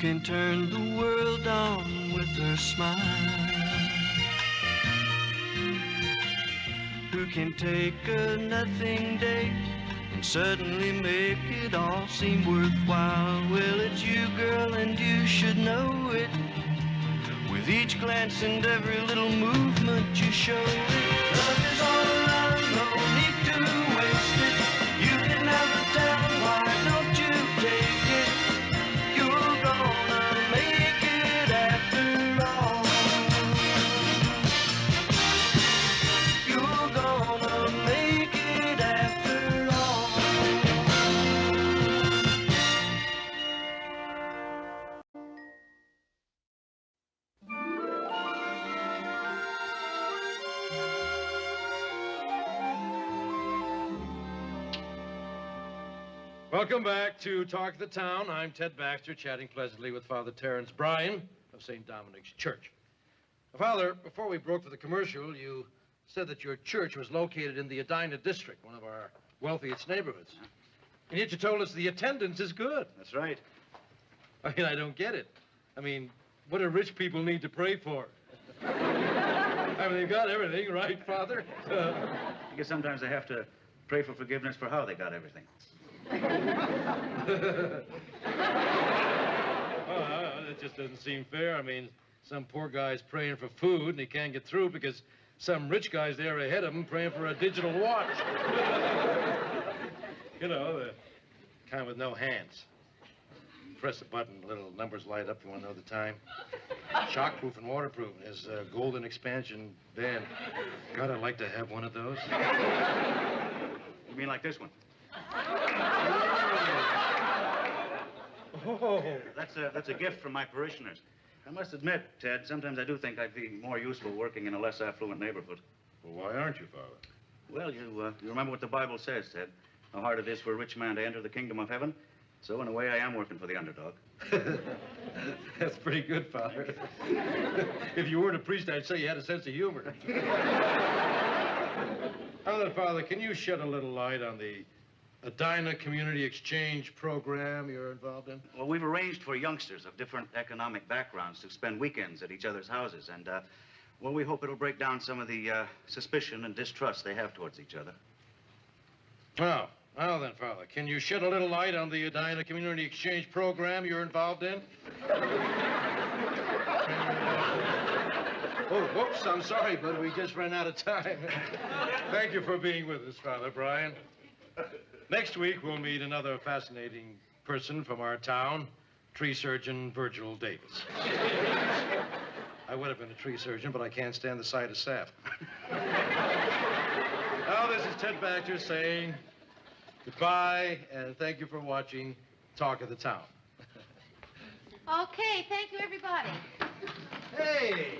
can turn the world on with her smile? Who can take a nothing day and suddenly make it all seem worthwhile? Well, it's you, girl, and you should know it. With each glance and every little movement you show it. Love is all around, no need to waste it. You can never tell, why don't you take it? You're gonna make it after all. You're gonna make it after all. Welcome back to Talk of the Town. I'm Ted Baxter, chatting pleasantly with Father Terrance Brian of St. Dominic's Church. Father, before we broke for the commercial, you said that your church was located in the Edina district, one of our wealthiest neighborhoods. And yet you told us the attendance is good. That's right. I mean, I don't get it. I mean, what do rich people need to pray for? I mean, they've got everything, right, Father? I guess sometimes they have to pray for forgiveness for how they got everything. That just doesn't seem fair. I mean, some poor guy's praying for food and he can't get through because some rich guy's there ahead of him praying for a digital watch. You know, the kind with no hands. Press a button, little numbers light up. You want to know the time? Shockproof and waterproof. His golden expansion van. God, I'd like to have one of those. You mean like this one? Oh. That's a gift from my parishioners. I must admit, Ted, sometimes I do think I'd be more useful working in a less affluent neighborhood. Well, why aren't you, Father? Well, you remember what the Bible says, Ted. How hard it is for a rich man to enter the kingdom of heaven. So, in a way, I am working for the underdog. That's pretty good, Father. If you weren't a priest, I'd say you had a sense of humor. Now then, Father, can you shed a little light on the Edina Community Exchange program you're involved in? Well, we've arranged for youngsters of different economic backgrounds to spend weekends at each other's houses. And, well, we hope it'll break down some of the suspicion and distrust they have towards each other. Oh. Well then, Father, can you shed a little light on the Edina Community Exchange program you're involved in? Oh, whoops, I'm sorry, but we just ran out of time. Thank you for being with us, Father Brian. Next week, we'll meet another fascinating person from our town, tree surgeon Virgil Davis. I would have been a tree surgeon, but I can't stand the sight of sap. Now, this is Ted Baxter saying goodbye, and thank you for watching Talk of the Town. Okay, thank you, everybody. Hey,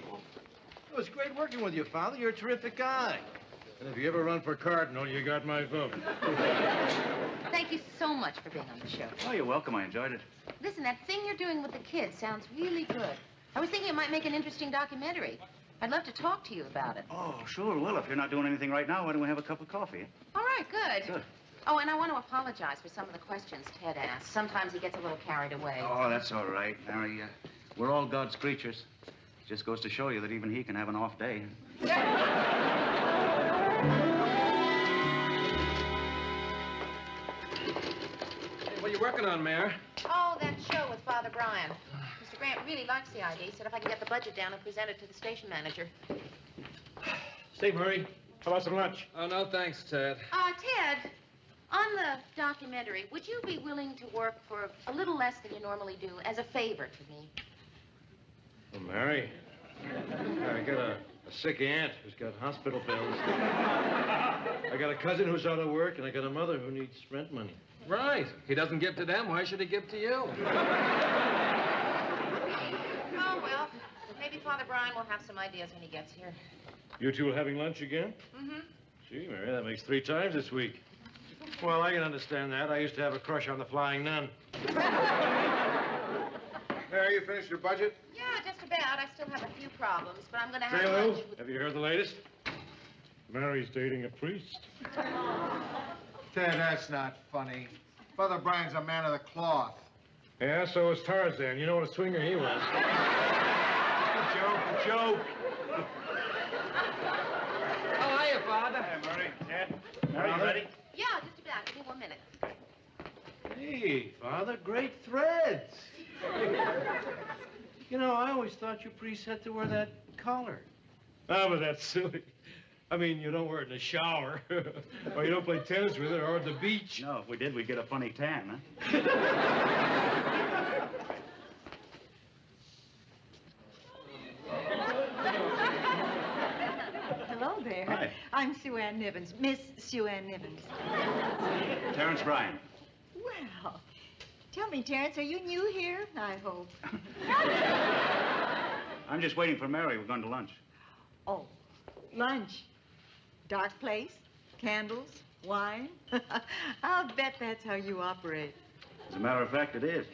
it was great working with you, Father. You're a terrific guy. And if you ever run for cardinal, you got my vote. Thank you so much for being on the show. Oh, you're welcome. I enjoyed it. Listen, that thing you're doing with the kids sounds really good. I was thinking it might make an interesting documentary. I'd love to talk to you about it. Oh, sure. Well, if you're not doing anything right now, why don't we have a cup of coffee? All right, good. Good. Oh, and I want to apologize for some of the questions Ted asked. Sometimes he gets a little carried away. Oh, that's all right, Mary. We're all God's creatures. Just goes to show you that even he can have an off day. Hey, what are you working on, Mayor? Oh, that show with Father Brian. Mr. Grant really likes the idea. He said if I could get the budget down and present it to the station manager. Steve Murray, how about some lunch? Oh, no, thanks, Ted. Ted, on the documentary, would you be willing to work for a little less than you normally do as a favor to me? Well, Mary, I got a sick aunt who's got hospital bills. I got a cousin who's out of work, and I got a mother who needs rent money. Right. He doesn't give to them. Why should he give to you? Oh, well, maybe Father Brian will have some ideas when he gets here. You two are having lunch again? Mm-hmm. Gee, Mary, that makes 3 times this week. Well, I can understand that. I used to have a crush on the Flying Nun. Mary, you finished your budget? Yeah, just about. I still have a few problems, but I'm going to have Say, Lou, lunch with... have you heard the latest? Mary's dating a priest. Ted, that's not funny. Father Brian's a man of the cloth. Yeah, so was Tarzan. You know what a swinger he was. A joke. How are you, Father? Hey, Murray. Ted. Mary, you ready? Yeah, just about. Give me 1 minute. Hey, Father, great threads. You know, I always thought you priests had to wear that collar. Ah, but that's silly. I mean, you don't wear it in the shower, or you don't play tennis with it, or at the beach. No, if we did, we'd get a funny tan, huh? Hello there. Hi. I'm Sue Ann Nivens, Miss Sue Ann Nivens. Terrance Brian. Well, tell me, Terrance, are you new here? I hope. I'm just waiting for Mary. We're going to lunch. Oh, lunch. Dark place, candles, wine. I'll bet that's how you operate. As a matter of fact, it is.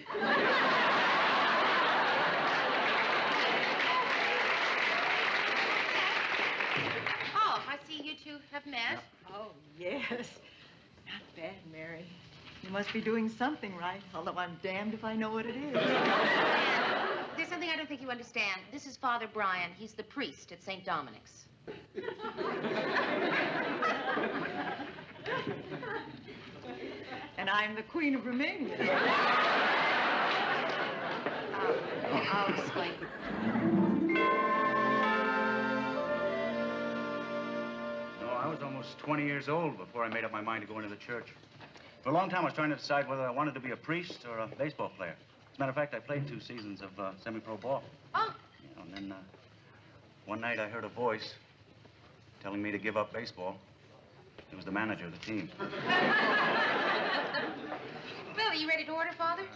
Oh, I see you two have met. Oh, yes. Not bad, Mary. You must be doing something right, although I'm damned if I know what it is. There's something I don't think you understand. This is Father Brian. He's the priest at St. Dominic's. And I'm the Queen of Romania. I'll explain. No, I was almost 20 years old before I made up my mind to go into the church. For a long time, I was trying to decide whether I wanted to be a priest or a baseball player. As a matter of fact, I played 2 seasons of semi-pro ball. Oh, You know, and then one night I heard a voice telling me to give up baseball. It was the manager of the team. well, are you ready to order, Father?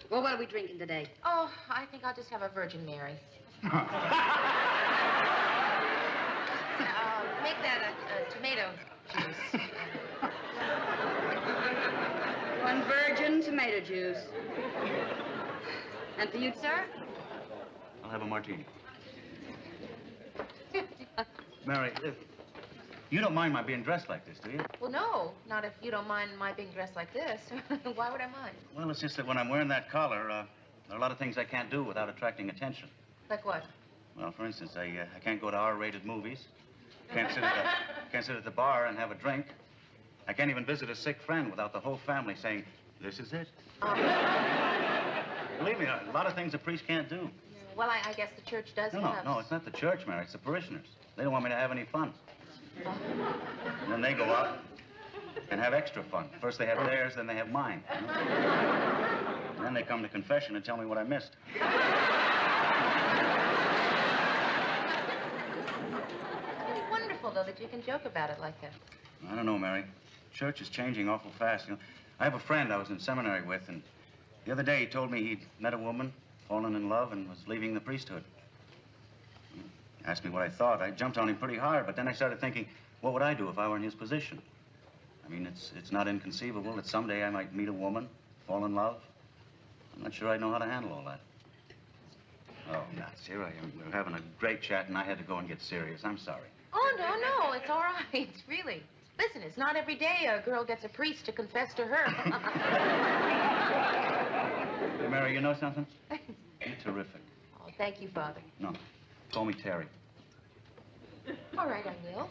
Well, what are we drinking today? Oh, I think I'll just have a Virgin Mary. Make that a tomato juice. One virgin tomato juice. And for you, sir? I'll have a martini. Mary, you don't mind my being dressed like this, do you? Well, no, not if you don't mind my being dressed like this. Why would I mind? Well, it's just that when I'm wearing that collar, there are a lot of things I can't do without attracting attention. Like what? Well, for instance, I can't go to R-rated movies. Can't sit at the bar and have a drink. I can't even visit a sick friend without the whole family saying, "This is it." Believe me, a lot of things a priest can't do. Well, I guess the church does have... No, it's not the church, Mary. It's the parishioners. They don't want me to have any fun. And then they go out and have extra fun. First they have theirs, then they have mine. You know? And then they come to confession and tell me what I missed. It's wonderful, though, that you can joke about it like that. I don't know, Mary. Church is changing awful fast. You know, I have a friend I was in seminary with, and the other day he told me he'd met a woman, fallen in love, and was leaving the priesthood. He asked me what I thought. I jumped on him pretty hard, but then I started thinking, what would I do if I were in his position? I mean, it's not inconceivable that someday I might meet a woman, fall in love. I'm not sure I'd know how to handle all that. Oh, nuts. Here I am. We're having a great chat, and I had to go and get serious. I'm sorry. Oh, no, it's all right, really. Listen, it's not every day a girl gets a priest to confess to her. Hey, Mary, you know something? You're terrific. Oh, thank you, Father. No, call me Terry. All right, I will.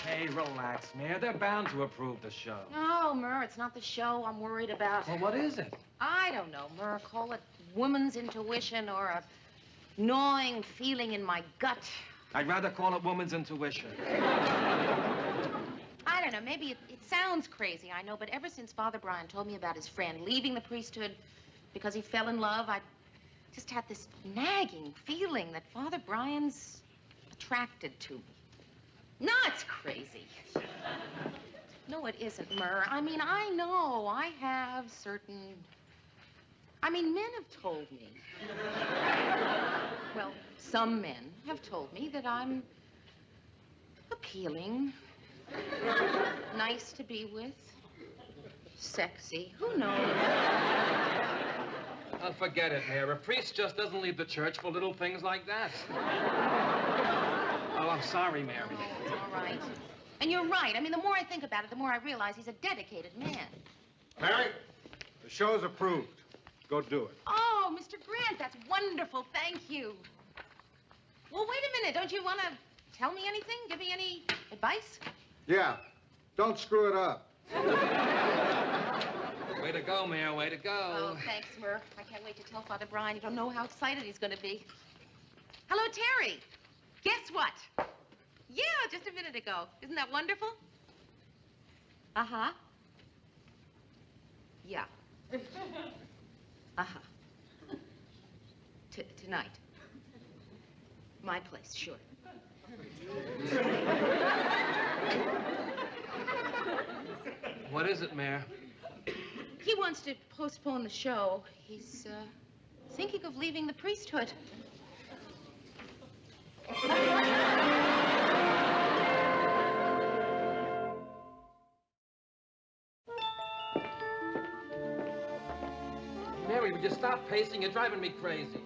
Hey, relax, Mayor. They're bound to approve the show. No, Murr, it's not the show I'm worried about. Well, what is it? I don't know, Murr. Call it woman's intuition or a gnawing feeling in my gut. I'd rather call it woman's intuition. I don't know, maybe it sounds crazy, I know, but ever since Father Brian told me about his friend leaving the priesthood because he fell in love, I just had this nagging feeling that Father Brian's attracted to me. No, it's crazy. No, it isn't, Murr. I mean, I know I have certain... I mean, men have told me. Well, some men have told me that I'm appealing, nice to be with, sexy. Who knows? Oh, forget it, Mayor. A priest just doesn't leave the church for little things like that. Oh, I'm sorry, Mary. Oh, it's all right. And you're right. I mean, the more I think about it, the more I realize he's a dedicated man. Mary, the show's approved. Go do it. Oh, Mr. Grant, that's wonderful. Thank you. Well, wait a minute. Don't you want to tell me anything? Give me any advice? Yeah, don't screw it up. Way to go, Mayor. Way to go. Oh, thanks, Murph. I can't wait to tell Father Brian. You don't know how excited he's going to be. Hello, Terry. Guess what? Yeah, just a minute ago. Isn't that wonderful? Uh-huh. Yeah. Uh-huh. Tonight. My place, sure. What is it, Mayor? He wants to postpone the show. He's, thinking of leaving the priesthood. Mary, would you stop pacing? You're driving me crazy.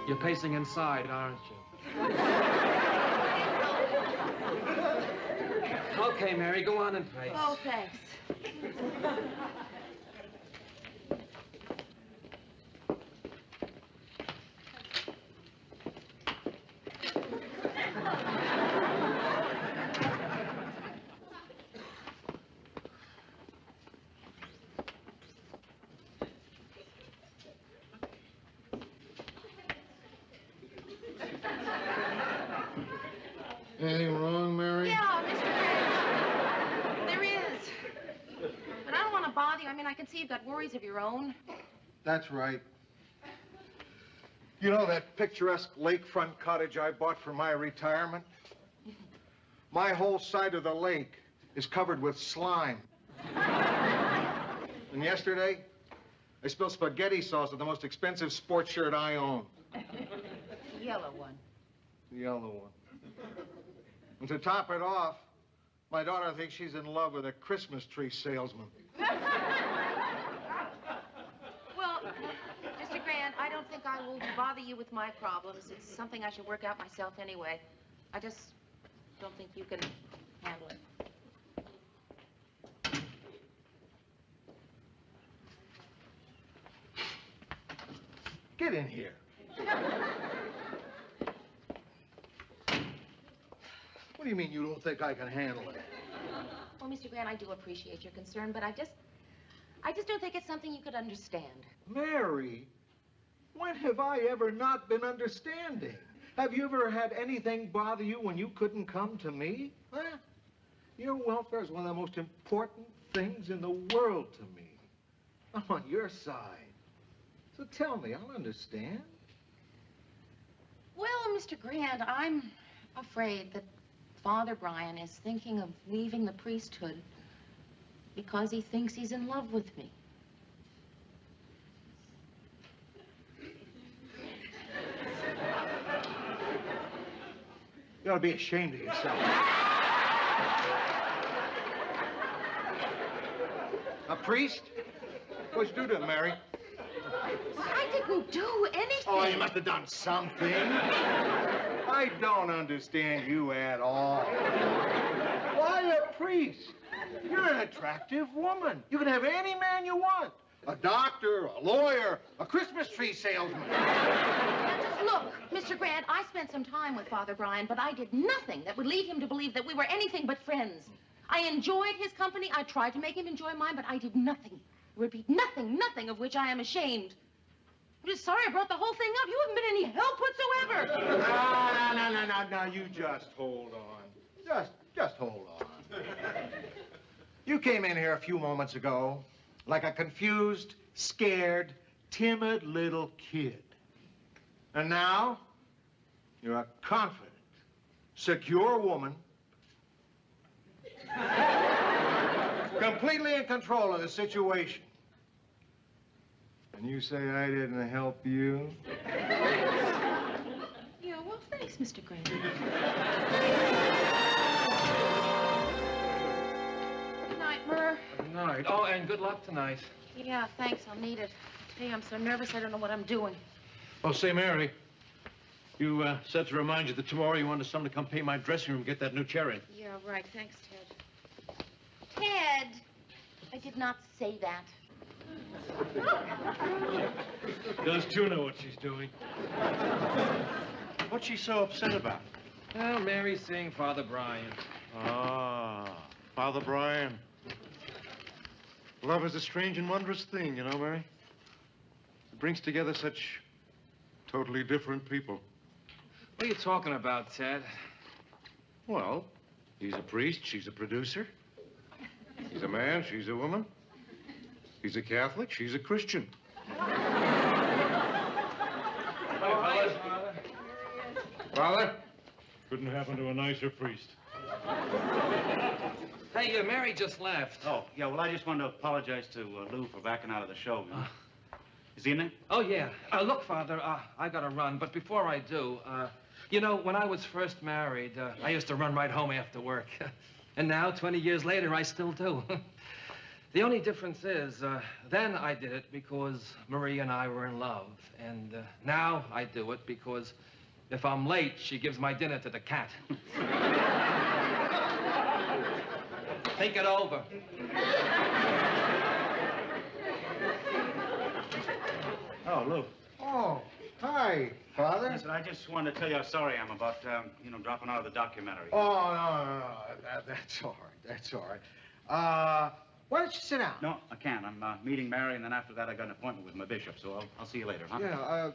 You're pacing inside, aren't you? Okay, Mary, go on and pace. Oh, thanks. Anything wrong, Mary? Yeah, Mr. Grant. There is. But I don't want to bother you. I mean, I can see you've got worries of your own. That's right. You know that picturesque lakefront cottage I bought for my retirement? My whole side of the lake is covered with slime. And yesterday, I spilled spaghetti sauce on the most expensive sports shirt I own. The yellow one. The yellow one. And to top it off, my daughter thinks she's in love with a Christmas tree salesman. Well, Mr. Grant, I don't think I will bother you with my problems. It's something I should work out myself anyway. I just don't think you can handle it. Get in here. What do you mean you don't think I can handle it? Well, Mr. Grant, I do appreciate your concern, but I just don't think it's something you could understand. Mary, when have I ever not been understanding? Have you ever had anything bother you when you couldn't come to me? Huh? Your welfare is one of the most important things in the world to me. I'm on your side. So tell me, I'll understand. Well, Mr. Grant, I'm afraid that Father Brian is thinking of leaving the priesthood because he thinks he's in love with me. You ought to be ashamed of yourself. A priest? What'd you do to him, Mary? I didn't do anything. Oh, you must have done something. I don't understand you at all. Why a priest? You're an attractive woman. You can have any man you want. A doctor, a lawyer, a Christmas tree salesman. Now, just look, Mr. Grant, I spent some time with Father Brian, but I did nothing that would lead him to believe that we were anything but friends. I enjoyed his company. I tried to make him enjoy mine, but I did nothing. Repeat, nothing of which I am ashamed. I'm just sorry I brought the whole thing up. You haven't been any help whatsoever. No, you just hold on. Just hold on. You came in here a few moments ago like a confused, scared, timid little kid. And now, you're a confident, secure woman, completely in control of the situation. And you say I didn't help you? Yeah, well, thanks, Mr. Grant. Good night, Murr. Good night. Oh, and good luck tonight. Yeah, thanks. I'll need it. I tell you, I'm so nervous I don't know what I'm doing. Oh, say, Mary, you said to remind you that tomorrow you wanted someone to come paint my dressing room and get that new chair in. Yeah, right. Thanks, Ted. Ted! I did not say that. Does Tuna know what she's doing? What's she so upset about? Well, Mary's seeing Father Brian. Ah, Father Brian. Love is a strange and wondrous thing, you know, Mary. It brings together such totally different people. What are you talking about, Ted? Well, he's a priest, she's a producer. He's a man, she's a woman. He's a Catholic, she's a Christian. Hi, Father. Father? Couldn't happen to a nicer priest. Hey, Mary just left. Oh, yeah, well, I just wanted to apologize to Lou for backing out of the show. Is he in there? Oh, yeah. Look, Father, I gotta run, but before I do, you know, when I was first married, I used to run right home after work. And now, 20 years later, I still do. The only difference is, then I did it because Marie and I were in love. And now I do it because if I'm late, she gives my dinner to the cat. Think it over. Oh, Lou. Oh, hi, Father. Listen, I just wanted to tell you how sorry I am about, you know, dropping out of the documentary. Oh, no. That's all right. That's all right. Why don't you sit down? No, I can't. I'm meeting Mary, and then after that, I got an appointment with my bishop, so I'll see you later, huh? Yeah,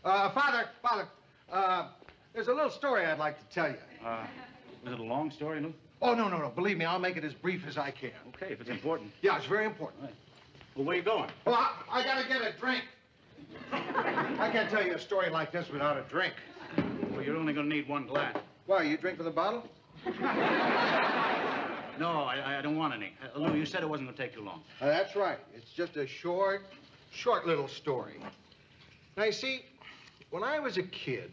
Father, there's a little story I'd like to tell you. Was it a long story, Lou? Oh, no. Believe me, I'll make it as brief as I can. Okay, if it's important. Yeah, it's very important. Right. Well, where you going? Well, I gotta get a drink. I can't tell you a story like this without a drink. Well, you're only going to need one glass. Why, you drink from the bottle? No, I don't want any. Lou, you said it wasn't going to take too long. That's right. It's just a short little story. Now, you see, when I was a kid,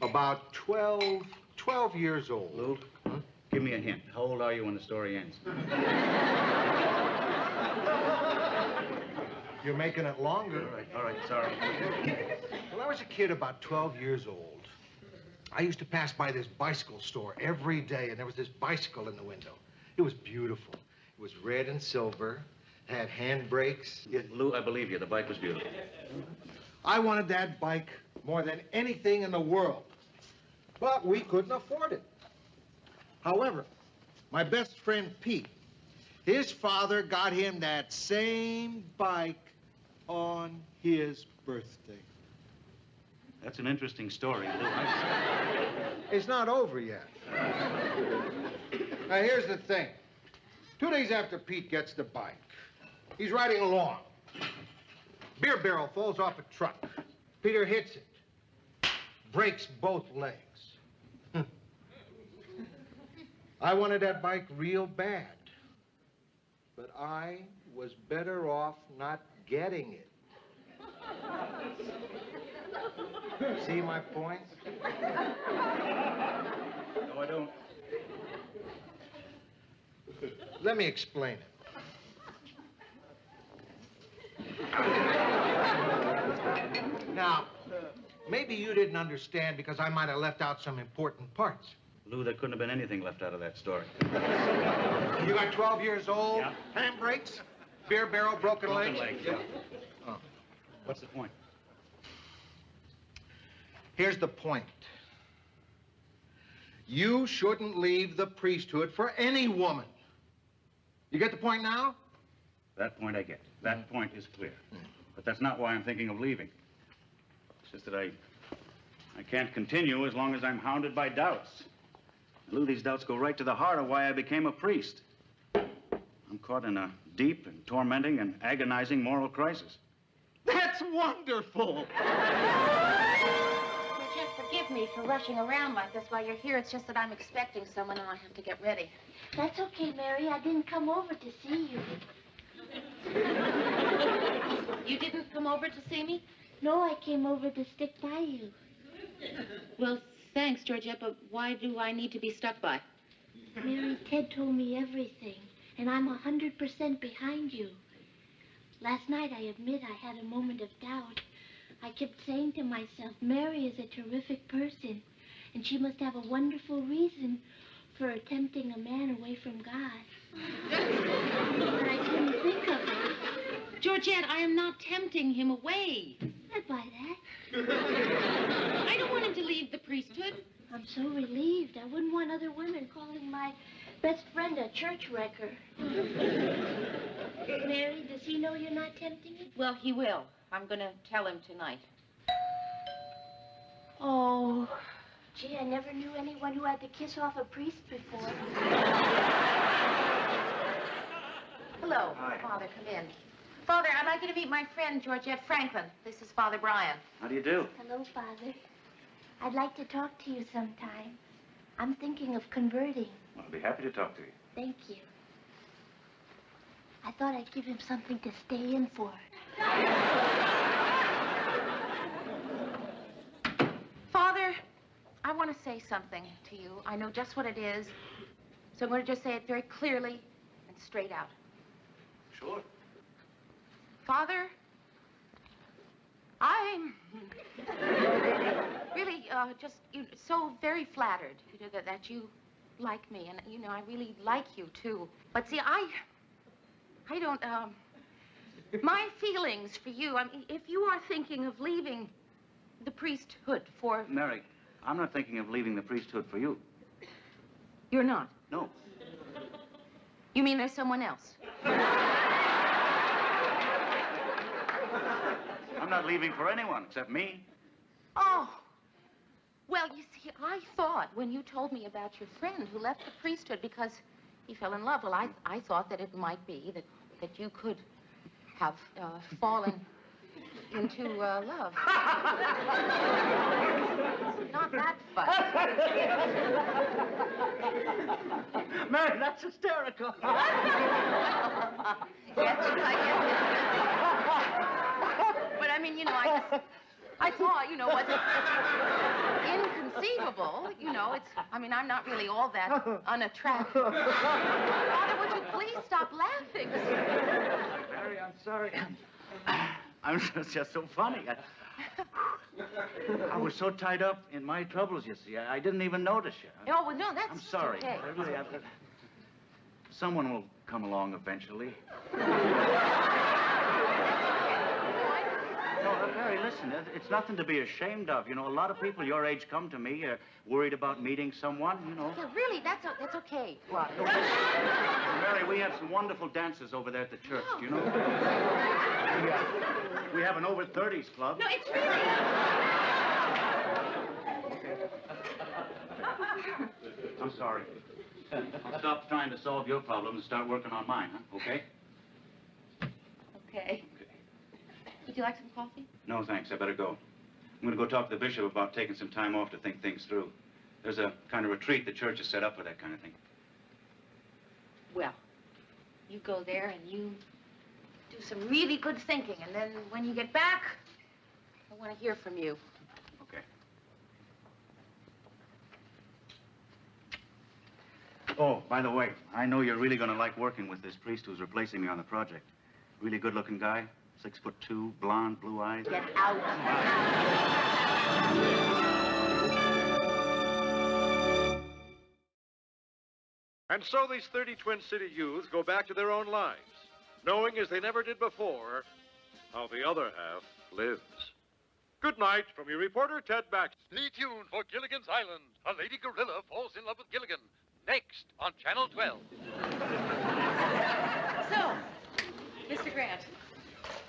about 12 years old. Lou, give me a hint. How old are you when the story ends? You're making it longer. All right, sorry. When I was a kid, about 12 years old, I used to pass by this bicycle store every day, and there was this bicycle in the window. It was beautiful. It was red and silver, had handbrakes. Lou, I believe you. The bike was beautiful. I wanted that bike more than anything in the world, but we couldn't afford it. However, my best friend Pete, his father got him that same bike on his birthday. That's an interesting story, Lou. It's not over yet. Now, here's the thing. 2 days after Pete gets the bike, he's riding along. Beer barrel falls off a truck. Peter hits it. Breaks both legs. I wanted that bike real bad. But I was better off not getting it. See my point? No, I don't. Let me explain it. Now, maybe you didn't understand because I might have left out some important parts. Lou, there couldn't have been anything left out of that story. You got 12 years old, Yeah. handbrakes, beer barrel, broken legs. Yeah. Oh. What's the point? Here's the point. You shouldn't leave the priesthood for any woman. You get the point now? That point I get. That point is clear. But that's not why I'm thinking of leaving. It's just that I can't continue as long as I'm hounded by doubts. Lou, these doubts go right to the heart of why I became a priest. I'm caught in a deep and tormenting and agonizing moral crisis. That's wonderful. Jeff, forgive me for rushing around like this while you're here. It's just that I'm expecting someone and I have to get ready. That's okay, Mary. I didn't come over to see you. You didn't come over to see me? No, I came over to stick by you. Well, thanks, Georgette, but why do I need to be stuck by? Mary, Ted told me everything, and I'm 100% behind you. Last night, I admit I had a moment of doubt, I kept saying to myself, Mary is a terrific person, and she must have a wonderful reason for tempting a man away from God. But I couldn't think of it. Georgette, I am not tempting him away. I buy that. I don't want him to leave the priesthood. I'm so relieved. I wouldn't want other women calling my best friend a church wrecker. Mary, does he know you're not tempting him? Well, he will. I'm going to tell him tonight. Oh, gee, I never knew anyone who had to kiss off a priest before. Hello, Hi. Father, come in. Father, I'd like you to meet my friend, Georgette Franklin. This is Father Brian. How do you do? Hello, Father. I'd like to talk to you sometime. I'm thinking of converting. I'll be happy to talk to you. Thank you. I thought I'd give him something to stay in for. Father, I want to say something to you. I know just what it is, so I'm going to just say it very clearly and straight out. Sure. Father, I'm really just so very flattered that you like me, and I really like you too. But see, I don't my feelings for you. I mean, if you are thinking of leaving the priesthood for Mary, I'm not thinking of leaving the priesthood for you. You're not. No. You mean there's someone else? I'm not leaving for anyone except me. Oh. Well, you see, I thought when you told me about your friend who left the priesthood because he fell in love, well, I thought that it might be that you could have fallen into love. Not that funny. Mary, that's hysterical. Yes, I get it. But I mean, I thought, what's inconceivable, I'm not really all that unattractive. Father, would you please stop laughing? Mary, I'm sorry. I'm just so funny. I was so tied up in my troubles, you see. I didn't even notice you. Oh, well, no, that's I'm sorry. okay. Really, someone will come along eventually. No, Mary, listen, it's nothing to be ashamed of. A lot of people your age come to me worried about meeting someone, Yeah, really, that's okay, Father. Mary, we have some wonderful dancers over there at the church, do you know? We have an over-30s club. No, it's really... I'm sorry. I'll stop trying to solve your problems and start working on mine, huh? Okay? Okay. Would you like some coffee? No, thanks. I better go. I'm going to go talk to the bishop about taking some time off to think things through. There's a kind of retreat the church has set up for that kind of thing. Well, you go there and you do some really good thinking, and then when you get back, I want to hear from you. Okay. Oh, by the way, I know you're really going to like working with this priest who's replacing me on the project. Really good-looking guy, 6'2", blonde, blue eyes. Get out. And so these 30 Twin City youths go back to their own lives, knowing as they never did before how the other half lives. Good night from your reporter, Ted Baxter. Stay tuned for Gilligan's Island. A lady gorilla falls in love with Gilligan. Next on Channel 12. So, Mr. Grant.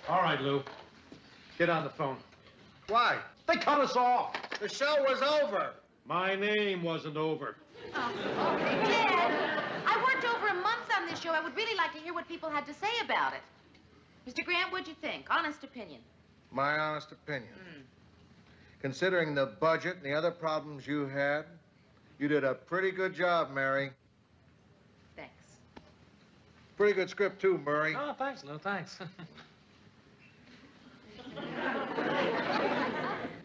All right, Lou. Get on the phone. Why? They cut us off. The show was over. My name wasn't over. Oh, Ted, I worked over a month on this show. I would really like to hear what people had to say about it. Mr. Grant, what'd you think? Honest opinion. My honest opinion. Considering the budget and the other problems you had, you did a pretty good job, Mary. Thanks. Pretty good script, too, Murray. Oh, thanks, Lou, thanks.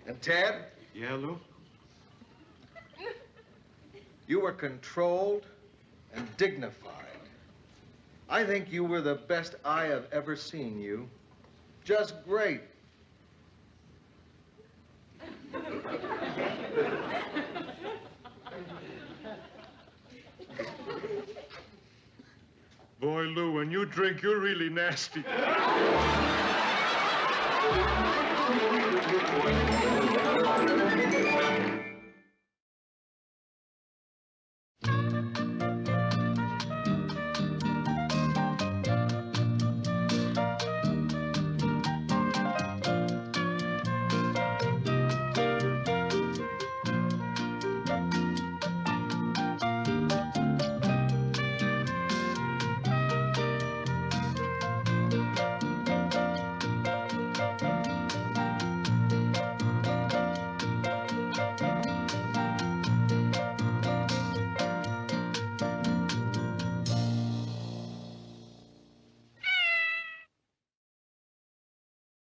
And Ted? Yeah, Lou? You were controlled and dignified. I think you were the best I have ever seen you. Just great. Boy, Lou, when you drink, you're really nasty.